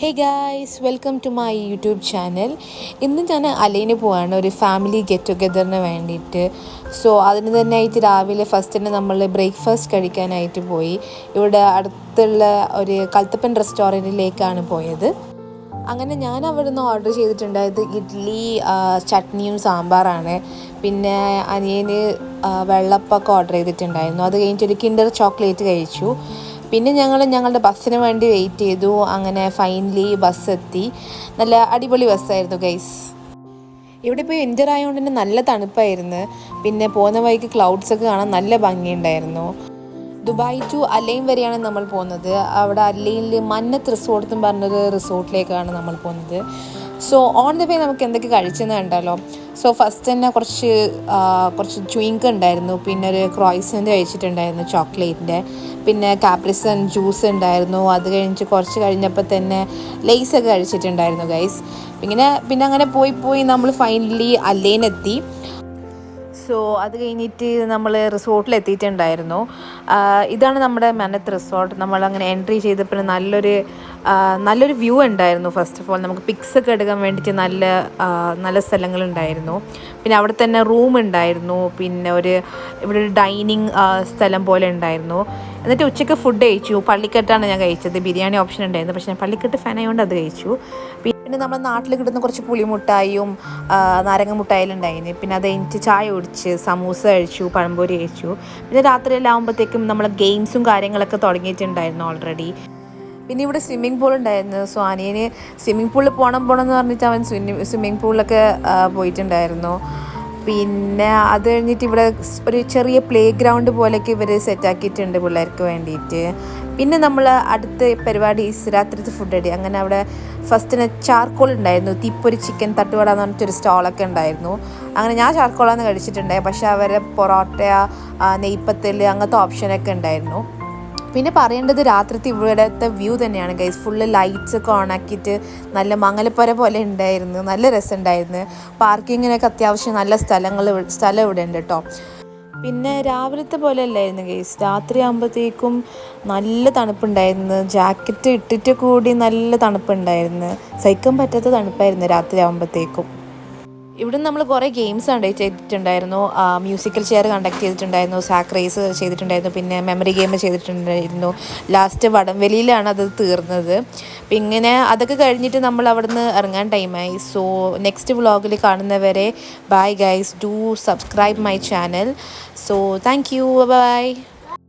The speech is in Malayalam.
Hey guys, welcome to my YouTube channel. ഇന്ന് ഞാൻ അലൈന് പോവാണ് ഒരു ഫാമിലി ഗെറ്റ് ടുഗെദറിന് വേണ്ടിയിട്ട്. സോ അതിന് തന്നെ ആയിട്ട് രാവിലെ ഫസ്റ്റ് തന്നെ നമ്മൾ ബ്രേക്ക്ഫാസ്റ്റ് കഴിക്കാനായിട്ട് പോയി. ഇവിടെ അടുത്തുള്ള ഒരു കൽത്തപ്പൻ റെസ്റ്റോറൻറ്റിലേക്കാണ് പോയത്. അങ്ങനെ ഞാൻ അവിടെ നിന്ന് ഓർഡർ ചെയ്തിട്ടുണ്ടായത് ഇഡ്ഡലി, ചട്നിയും സാമ്പാറാണ്. പിന്നെ അനിയന് വെള്ളപ്പൊക്കെ ഓർഡർ ചെയ്തിട്ടുണ്ടായിരുന്നു. അത് കഴിഞ്ഞിട്ടൊരു കിൻഡർ ചോക്ലേറ്റ് കഴിച്ചു. പിന്നെ ഞങ്ങൾ ഞങ്ങളുടെ ബസ്സിന് വേണ്ടി വെയിറ്റ് ചെയ്തു. അങ്ങനെ ഫൈനലി ബസ് എത്തി. നല്ല അടിപൊളി ബസ്സായിരുന്നു ഗൈസ്. ഇവിടെ ഇപ്പോൾ വിൻ്റർ ആയതുകൊണ്ട് തന്നെ നല്ല തണുപ്പായിരുന്നു. പിന്നെ പോകുന്ന വഴിക്ക് ക്ലൗഡ്സൊക്കെ കാണാൻ നല്ല ഭംഗിയുണ്ടായിരുന്നു. ദുബായ് ടു അലൈൻ വരെയാണ് നമ്മൾ പോകുന്നത്. അവിടെ അലൈനിൽ മന്നത്ത് റിസോർട്ട് എന്ന് പറഞ്ഞൊരു റിസോർട്ടിലേക്കാണ് നമ്മൾ പോകുന്നത്. സോ ഓൺ ദ വേ നമുക്ക് എന്തൊക്കെ കഴിച്ചെന്ന് കണ്ടാലോ. സോ ഫസ്റ്റ് തന്നെ കുറച്ച് ചുയിങ്ക ഉണ്ടായിരുന്നു. പിന്നെ ഒരു ക്രോയ്സൻ്റ് കഴിച്ചിട്ടുണ്ടായിരുന്നു ചോക്ലേറ്റിൻ്റെ. പിന്നെ കാപ്രിസൺ ജ്യൂസ് ഉണ്ടായിരുന്നു. അത് കഴിഞ്ഞിട്ട് കുറച്ച് കഴിഞ്ഞപ്പോൾ തന്നെ ലേസൊക്കെ കഴിച്ചിട്ടുണ്ടായിരുന്നു ഗൈസ്. പിന്നെ അങ്ങനെ പോയി നമ്മൾ ഫൈനലി അലൈനെത്തി. സോ അത് കഴിഞ്ഞിട്ട് നമ്മൾ റിസോർട്ടിലെത്തിയിട്ടുണ്ടായിരുന്നു. ഇതാണ് നമ്മുടെ മനത്ത് റിസോർട്ട്. നമ്മളങ്ങനെ എൻട്രി ചെയ്തപ്പോൾ നല്ലൊരു വ്യൂ ഉണ്ടായിരുന്നു. ഫസ്റ്റ് ഓഫ് ഓൾ നമുക്ക് പിക്സൊക്കെ എടുക്കാൻ വേണ്ടിയിട്ട് നല്ല സ്ഥലങ്ങളുണ്ടായിരുന്നു. പിന്നെ അവിടെ തന്നെ റൂം ഉണ്ടായിരുന്നു. പിന്നെ ഇവിടെ ഒരു ഡൈനിങ് സ്ഥലം പോലെ ഉണ്ടായിരുന്നു. എന്നിട്ട് ഉച്ചയ്ക്ക് ഫുഡ് കഴിച്ചു. പള്ളിക്കെട്ടാണ് ഞാൻ കഴിച്ചത്. ബിരിയാണി ഓപ്ഷൻ ഉണ്ടായിരുന്നു, പക്ഷേ ഞാൻ പള്ളിക്കെട്ട് ഫാൻ ആയതുകൊണ്ട് അത് കഴിച്ചു. പിന്നെ നമ്മുടെ നാട്ടിൽ കിട്ടുന്ന കുറച്ച് പുളിമുട്ടായും നാരങ്ങ മുട്ടായാലും ഉണ്ടായിരുന്നു. പിന്നെ അത് കഴിഞ്ഞിട്ട് ചായ കുടിച്ച് സമൂസ കഴിച്ചു, പഴംപൊരി കഴിച്ചു. പിന്നെ രാത്രിയെല്ലാം ആകുമ്പോഴത്തേക്കും നമ്മൾ ഗെയിംസും കാര്യങ്ങളൊക്കെ തുടങ്ങിയിട്ടുണ്ടായിരുന്നു ഓൾറെഡി. പിന്നെ ഇവിടെ സ്വിമ്മിംഗ് പൂൾ ഉണ്ടായിരുന്നു. സോ അനിയന് സ്വിമ്മിംഗ് പൂളിൽ പോകണം എന്ന് പറഞ്ഞിട്ട് അവൻ സ്വിമ്മിംഗ് പൂളിലൊക്കെ പോയിട്ടുണ്ടായിരുന്നു. പിന്നെ അത് കഴിഞ്ഞിട്ട് ഇവിടെ ഒരു ചെറിയ പ്ലേ ഗ്രൗണ്ട് പോലെയൊക്കെ ഇവർ സെറ്റാക്കിയിട്ടുണ്ട് പിള്ളേർക്ക് വേണ്ടിയിട്ട്. പിന്നെ നമ്മൾ അടുത്ത പരിപാടി രാത്രിത്തെ ഫുഡ് അടി. അങ്ങനെ അവിടെ ഫസ്റ്റിന് ചാർക്കോൾ ഉണ്ടായിരുന്നു. തീപ്പൊരി ചിക്കൻ തട്ടുവട എന്ന് പറഞ്ഞിട്ടൊരു സ്റ്റോളൊക്കെ ഉണ്ടായിരുന്നു. അങ്ങനെ ഞാൻ ചാർക്കോളാന്ന് കഴിച്ചിട്ടുണ്ടായി, പക്ഷേ അവരെ പൊറോട്ട, നെയ്പ്പത്തൽ അങ്ങനത്തെ ഓപ്ഷനൊക്കെ ഉണ്ടായിരുന്നു. പിന്നെ പറയേണ്ടത് രാത്രിത്തെ ഇവിടുത്തെ വ്യൂ തന്നെയാണ് ഗൈസ്. ഫുള്ള് ലൈറ്റ്സൊക്കെ ഓണാക്കിയിട്ട് നല്ല മംഗലപ്പുര പോലെ ഉണ്ടായിരുന്നു. നല്ല രസമുണ്ടായിരുന്നു. പാർക്കിങ്ങിനൊക്കെ അത്യാവശ്യം നല്ല സ്ഥലം ഇവിടെ ഉണ്ട് കേട്ടോ. പിന്നെ രാവിലത്തെ പോലെ അല്ലായിരുന്നു ഗൈസ്. രാത്രി ആകുമ്പോഴത്തേക്കും നല്ല തണുപ്പുണ്ടായിരുന്നു. ജാക്കറ്റ് ഇട്ടിട്ട് കൂടി നല്ല തണുപ്പുണ്ടായിരുന്നു. സഹിക്കാൻ പറ്റാത്ത തണുപ്പായിരുന്നു രാത്രി ആകുമ്പോഴത്തേക്കും. ഇവിടെ നമ്മൾ കുറേ ഗെയിംസ് കണ്ടക്ട് ചെയ്തിട്ടുണ്ടായിരുന്നു. മ്യൂസിക്കൽ ചെയർ കണ്ടക്ട് ചെയ്തിട്ടുണ്ടായിരുന്നു. സാക്ക് റേസ് ചെയ്തിട്ടുണ്ടായിരുന്നു. പിന്നെ മെമ്മറി ഗെയിം ചെയ്തിട്ടുണ്ടായിരുന്നു. ലാസ്റ്റ് വടംവലിയിലാണ് അത് തീർന്നത്. പിന്നെ അതൊക്കെ കഴിഞ്ഞിട്ട് നമ്മൾ അവിടെ നിന്ന് ഇറങ്ങാൻ ടൈമായി. സോ നെക്സ്റ്റ് വ്ളോഗിൽ കാണുന്നവരെ bye guys. Do subscribe my channel. So thank you, by.